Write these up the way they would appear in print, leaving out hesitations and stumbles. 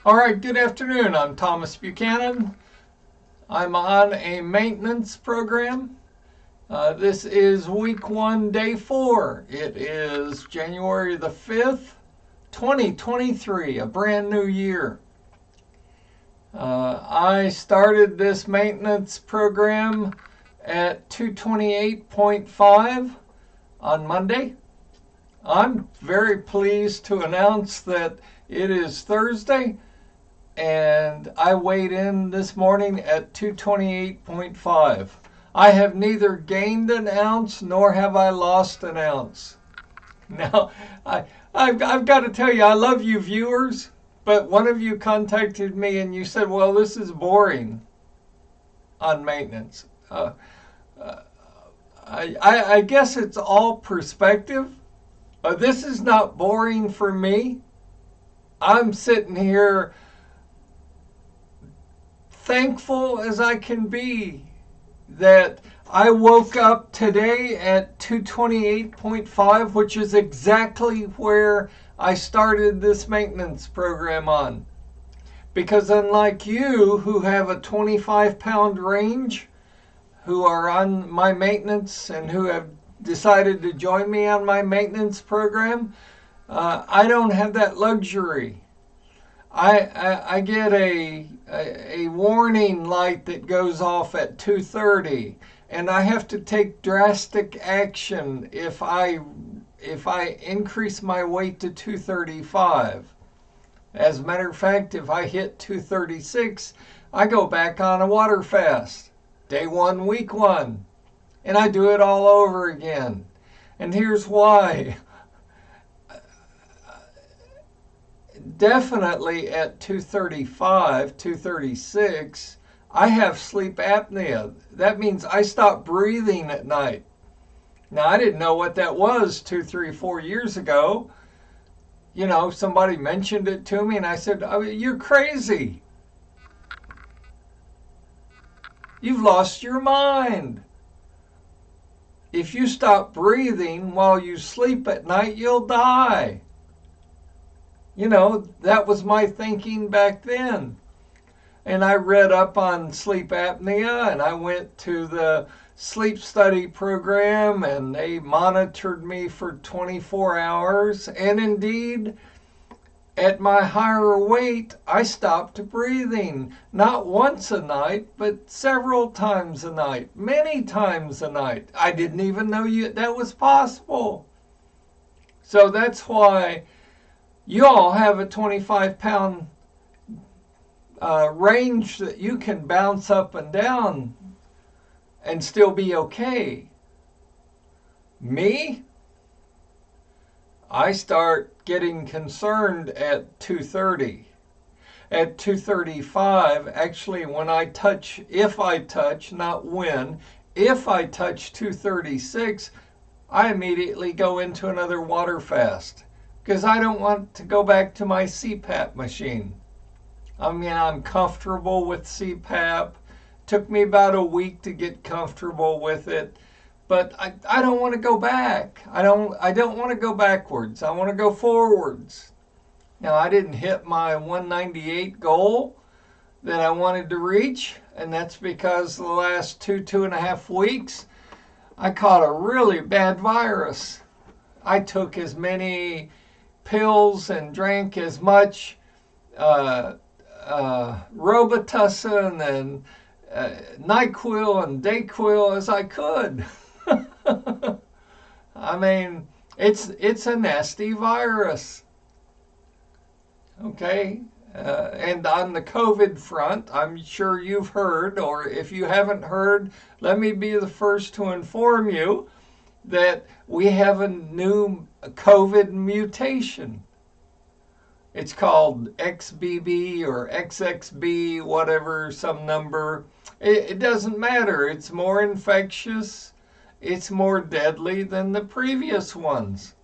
All right, good afternoon. I'm Thomas Buchanan. I'm on a maintenance program. This is week 1, day 4. It is January the 5th, 2023, a brand new year. I started this maintenance program at 228.5 on Monday. I'm very pleased to announce that it is Thursday, and I weighed in this morning at 228.5. I have neither gained an ounce nor have I lost an ounce. Now, I've got to tell you, I love you viewers, but one of you contacted me and you said, well, this is boring on maintenance. I guess it's all perspective. This is not boring for me. I'm sitting here thankful as I can be that I woke up today at 228.5, which is exactly where I started this maintenance program on. Because unlike you, who have a 25-pound range, who are on my maintenance and who have decided to join me on my maintenance program, I don't have that luxury. I get a warning light that goes off at 2:30, and I have to take drastic action if I increase my weight to 235. As a matter of fact, if I hit 236, I go back on a water fast. Day 1, week 1. And I do it all over again. And here's why. Definitely at 235, 236, I have sleep apnea. That means I stop breathing at night. Now, I didn't know what that was 2, 3, 4 years ago. You know, somebody mentioned it to me and I said, oh, you're crazy. You've lost your mind. If you stop breathing while you sleep at night, you'll die. You know, that was my thinking back then. And I read up on sleep apnea, and I went to the sleep study program, and they monitored me for 24 hours. And indeed, at my higher weight, I stopped breathing. Not once a night, but several times a night, many times a night. I didn't even know that was possible. So that's why you all have a 25-pound range that you can bounce up and down and still be okay. Me? I start getting concerned at 2:30. At 2:35, actually, when I touch, if I touch, not when, if I touch 2:36, I immediately go into another water fast because I don't want to go back to my CPAP machine. I mean, I'm comfortable with CPAP. Took me about a week to get comfortable with it. But I don't want to go back. I don't want to go backwards. I want to go forwards. Now, I didn't hit my 198 goal that I wanted to reach, and that's because the last 2.5 weeks, I caught a really bad virus. I took as many pills and drank as much Robitussin and NyQuil and Dayquil as I could. I mean, it's a nasty virus. Okay? And on the COVID front, I'm sure you've heard, or if you haven't heard, let me be the first to inform you that we have a new COVID mutation. It's called XBB or XXB, whatever, some number. It doesn't matter. It's more infectious. It's more deadly than the previous ones.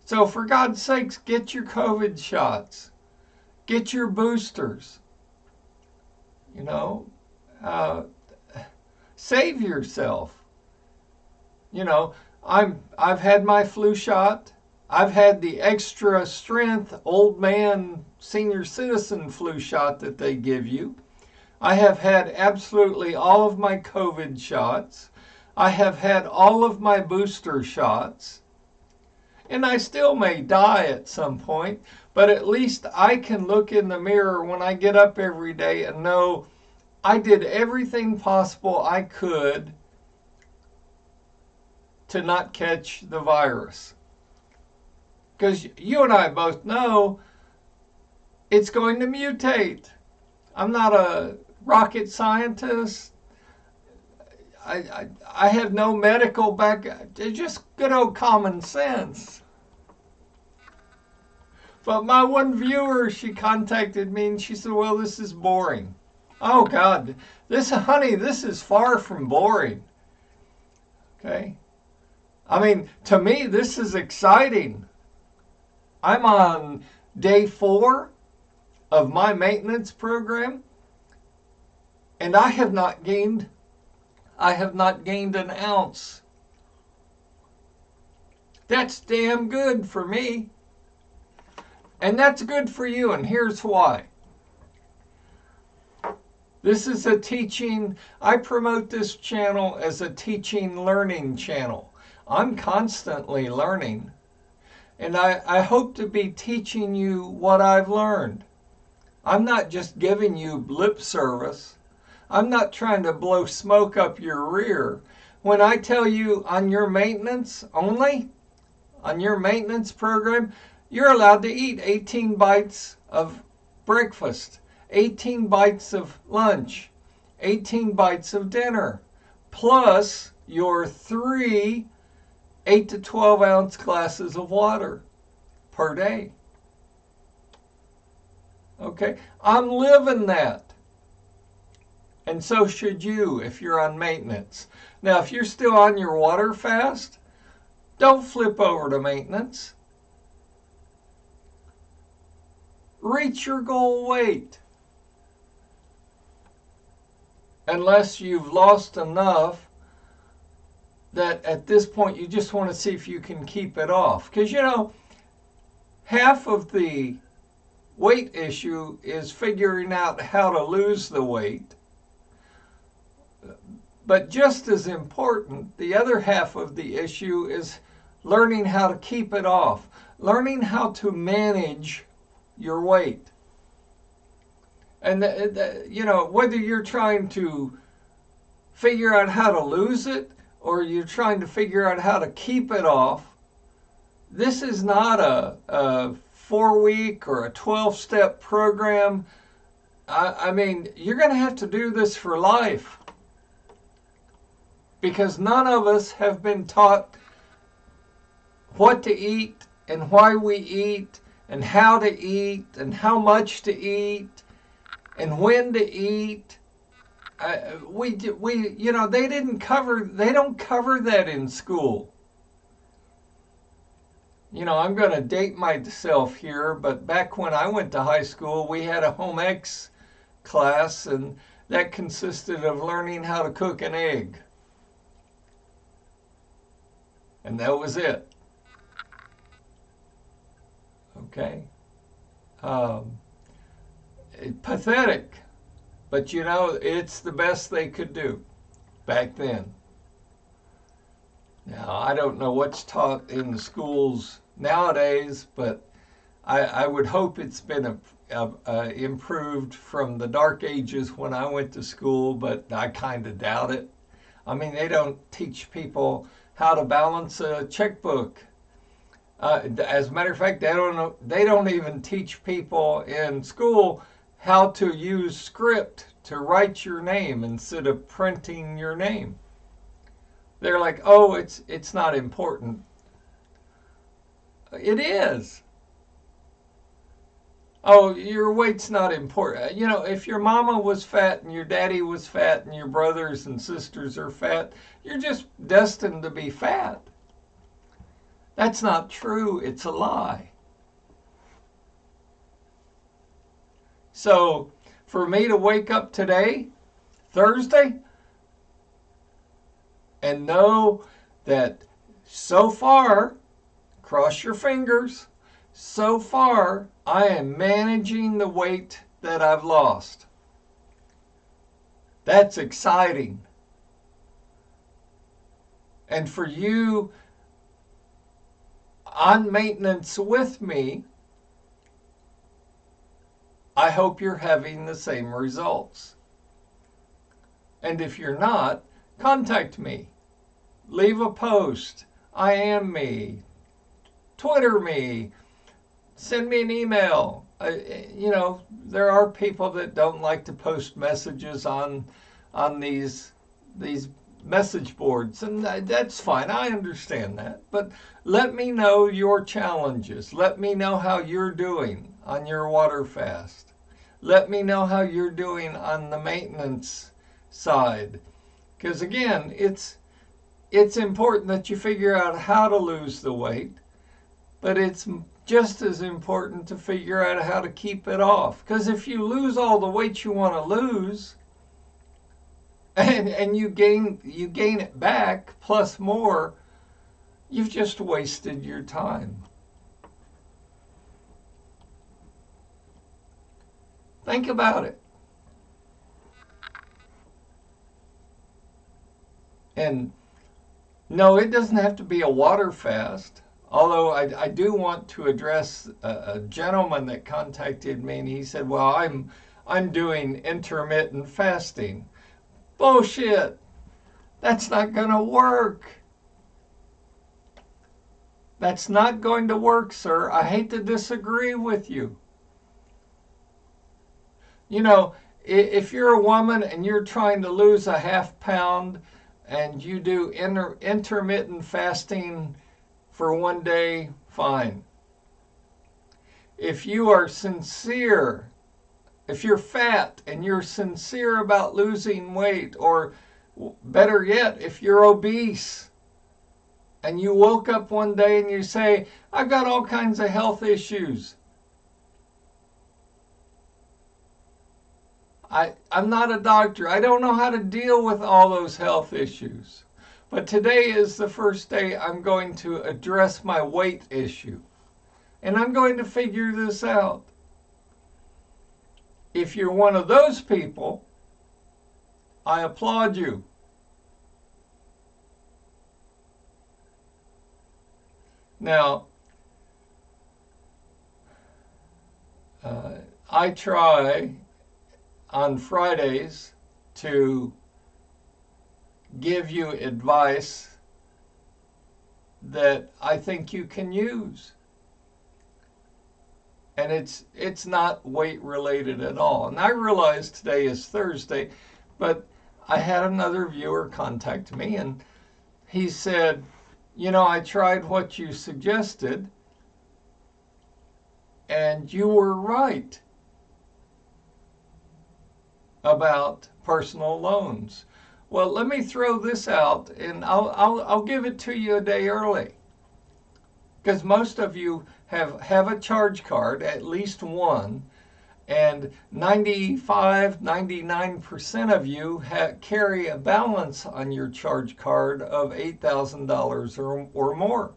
So for God's sakes, get your COVID shots. Get your boosters. You know, save yourself. You know, I've had my flu shot. I've had the extra strength old man senior citizen flu shot that they give you. I have had absolutely all of my COVID shots. I have had all of my booster shots. And I still may die at some point, but at least I can look in the mirror when I get up every day and know I did everything possible I could to not catch the virus. Because you and I both know it's going to mutate. I'm not a rocket scientist. I have no medical background. It's just good old common sense. But my one viewer, she contacted me and she said, well, this is boring. Oh, God. Honey, this is far from boring. Okay? I mean, to me, this is exciting. I'm on day 4 of my maintenance program, and I have not gained an ounce. That's damn good for me. And that's good for you, and here's why. This is a teaching, I promote this channel as a teaching learning channel. I'm constantly learning, and I hope to be teaching you what I've learned. I'm not just giving you lip service. I'm not trying to blow smoke up your rear. When I tell you on your maintenance only, on your maintenance program, you're allowed to eat 18 bites of breakfast, 18 bites of lunch, 18 bites of dinner, plus your 3 8 to 12 ounce glasses of water per day. Okay, I'm living that. And so should you if you're on maintenance. Now, if you're still on your water fast, don't flip over to maintenance. Reach your goal weight. Unless you've lost enough that at this point you just want to see if you can keep it off. Because, you know, half of the weight issue is figuring out how to lose the weight. But just as important, the other half of the issue is learning how to keep it off, learning how to manage your weight. And, you know, whether you're trying to figure out how to lose it or you're trying to figure out how to keep it off, this is not a 4-week or a 12-step program. I mean, you're going to have to do this for life, because none of us have been taught what to eat and why we eat and how to eat and how much to eat and when to eat. You know, they don't cover that in school. You know, I'm going to date myself here, but back when I went to high school, we had a home ec class, and that consisted of learning how to cook an egg. And that was it. Okay? Pathetic. But you know, it's the best they could do back then. Now, I don't know what's taught in the schools nowadays, but I would hope it's been improved from the dark ages when I went to school, but I kind of doubt it. I mean, they don't teach people how to balance a checkbook. As a matter of fact, they don't even teach people in school how to use script to write your name instead of printing your name. They're like, oh, it's not important. It is. Oh, your weight's not important. You know, if your mama was fat and your daddy was fat and your brothers and sisters are fat, you're just destined to be fat. That's not true. It's a lie. So, for me to wake up today, Thursday, and know that so far cross your fingers, so far I am managing the weight that I've lost. That's exciting. And for you on maintenance with me, I hope you're having the same results. And if you're not, contact me. Leave a post. I am me. Twitter me. Send me an email. There are people that don't like to post messages on these message boards, and that's fine. I understand that. But let me know your challenges. Let me know how you're doing on your water fast. Let me know how you're doing on the maintenance side. Because again, it's important that you figure out how to lose the weight, but it's just as important to figure out how to keep it off. Because if you lose all the weight you want to lose, and you gain it back plus more, you've just wasted your time. Think about it. And no, it doesn't have to be a water fast. Although I do want to address a gentleman that contacted me, and he said, "Well, I'm doing intermittent fasting." Bullshit. That's not going to work. That's not going to work, sir. I hate to disagree with you. If you're a woman and you're trying to lose a half pound and you do intermittent fasting for one day, fine. If you are sincere, if you're fat and you're sincere about losing weight, or better yet, if you're obese and you woke up one day and you say, "I've got all kinds of health issues. I'm not a doctor. I don't know how to deal with all those health issues. But today is the first day I'm going to address my weight issue. And I'm going to figure this out." If you're one of those people, I applaud you. Now, I try on Fridays to give you advice that I think you can use. And it's not weight related at all. And I realize today is Thursday, but I had another viewer contact me, and he said, "I tried what you suggested, and you were right about personal loans." Well, let me throw this out, and I'll give it to you a day early, because most of you have a charge card, at least one, and 99% of you carry a balance on your charge card of $8,000 or more.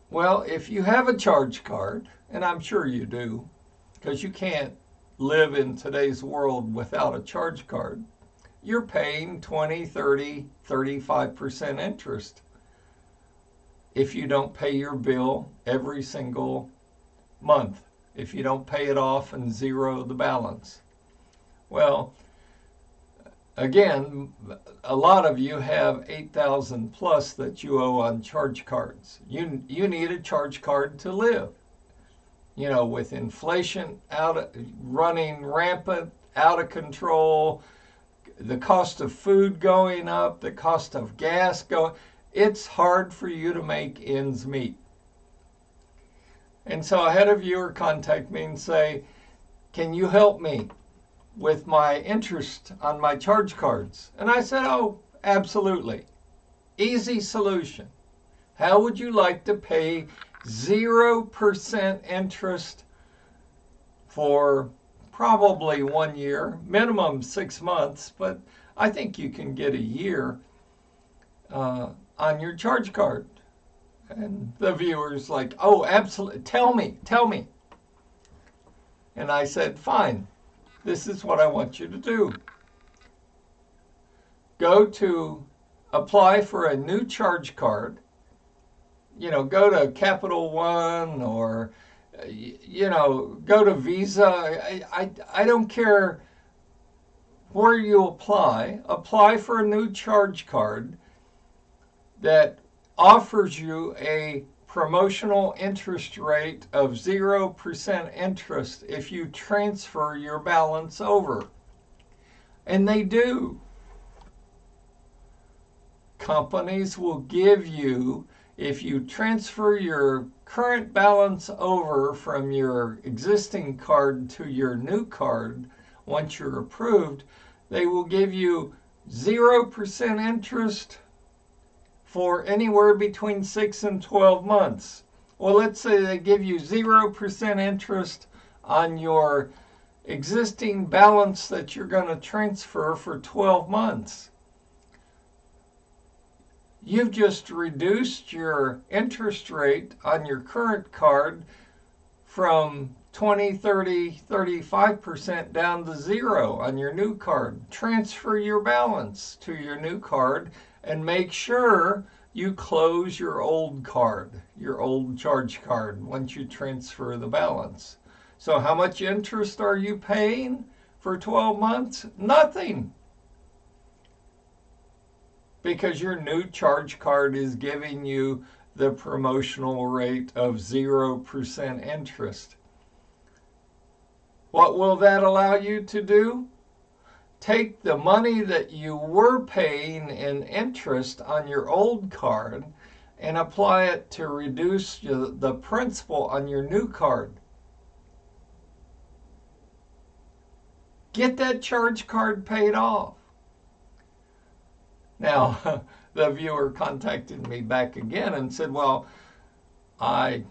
Well, if you have a charge card, and I'm sure you do, because you can't live in today's world without a charge card, you're paying 20, 30, 35% interest if you don't pay your bill every single month, if you don't pay it off and zero the balance. Well, again, a lot of you have 8,000 plus that you owe on charge cards. You need a charge card to live. With inflation running rampant, out of control, the cost of food going up, the cost of gas going, it's hard for you to make ends meet. And so I had a viewer contact me and say, "Can you help me with my interest on my charge cards?" And I said, "Oh, absolutely. Easy solution. How would you like to pay 0% interest for probably 1 year, minimum 6 months, but I think you can get a year on your charge card?" And the viewer's like, oh, absolutely, tell me. And I said, fine, this is what I want you to do. Go to apply for a new charge card. Go to Capital One or, go to Visa. I don't care where you apply. Apply for a new charge card that offers you a promotional interest rate of 0% interest if you transfer your balance over. And they do. Companies will give you, if you transfer your current balance over from your existing card to your new card, once you're approved, they will give you 0% interest for anywhere between 6 and 12 months. Well, let's say they give you 0% interest on your existing balance that you're going to transfer for 12 months. You've just reduced your interest rate on your current card from 20, 30, 35% down to zero on your new card. Transfer your balance to your new card and make sure you close your old card, your old charge card, once you transfer the balance. So how much interest are you paying for 12 months? Nothing. Because your new charge card is giving you the promotional rate of 0% interest. What will that allow you to do? Take the money that you were paying in interest on your old card and apply it to reduce the principal on your new card. Get that charge card paid off. Now, the viewer contacted me back again and said, well, I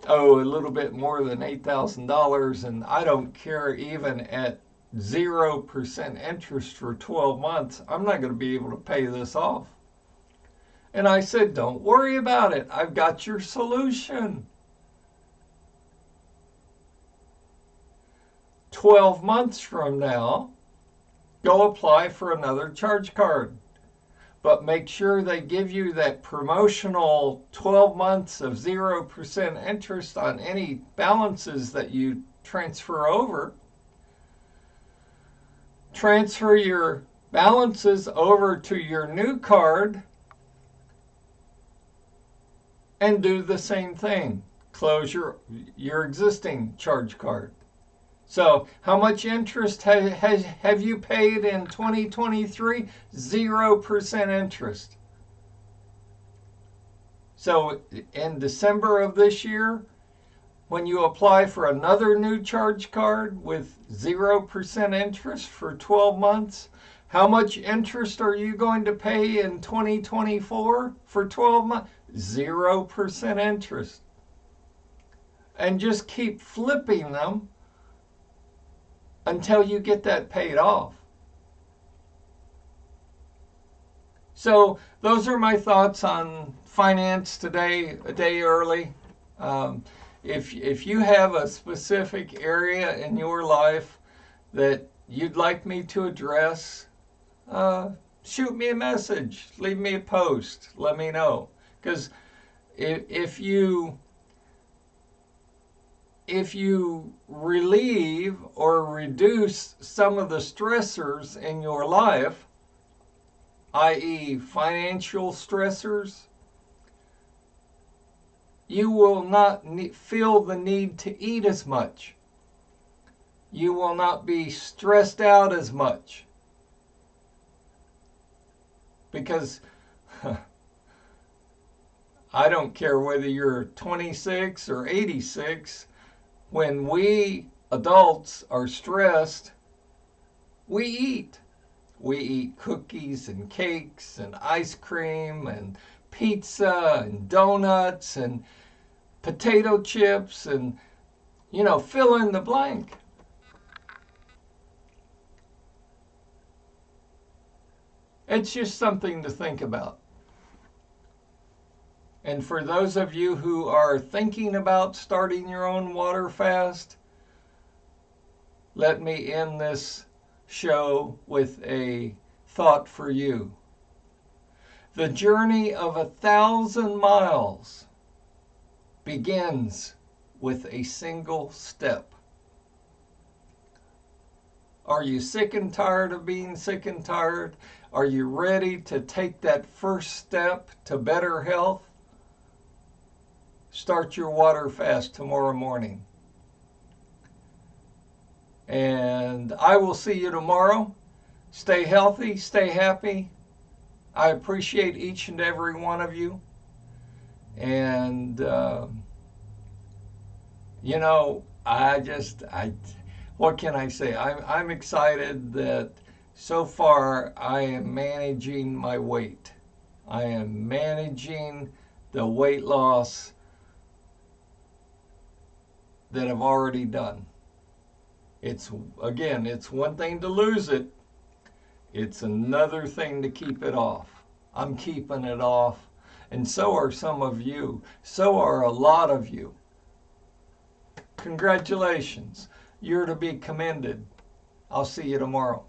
owe a little bit more than $8,000 and I don't care even at 0% interest for 12 months. I'm not going to be able to pay this off. And I said, don't worry about it. I've got your solution. 12 months from now, go apply for another charge card. But make sure they give you that promotional 12 months of 0% interest on any balances that you transfer over. Transfer your balances over to your new card and do the same thing. Close your existing charge card. So how much interest have you paid in 2023? 0% interest. So in December of this year, when you apply for another new charge card with 0% interest for 12 months, how much interest are you going to pay in 2024 for 12 months? 0% interest. And just keep flipping them until you get that paid off. So those are my thoughts on finance today, a day early. If you have a specific area in your life that you'd like me to address, shoot me a message, leave me a post, let me know. Because if you relieve or reduce some of the stressors in your life, i.e. financial stressors, you will not feel the need to eat as much. You will not be stressed out as much. Because I don't care whether you're 26 or 86, when we adults are stressed, we eat. We eat cookies and cakes and ice cream and pizza and donuts and potato chips and, fill in the blank. It's just something to think about. And for those of you who are thinking about starting your own water fast, let me end this show with a thought for you. The journey of 1,000 miles begins with a single step. Are you sick and tired of being sick and tired? Are you ready to take that first step to better health? Start your water fast tomorrow morning. And I will see you tomorrow. Stay healthy, stay happy. I appreciate each and every one of you. And, what can I say? I'm excited that so far I am managing my weight. I am managing the weight loss that I've already done. It's one thing to lose it. It's another thing to keep it off. I'm keeping it off. And so are some of you. So are a lot of you. Congratulations. You're to be commended. I'll see you tomorrow.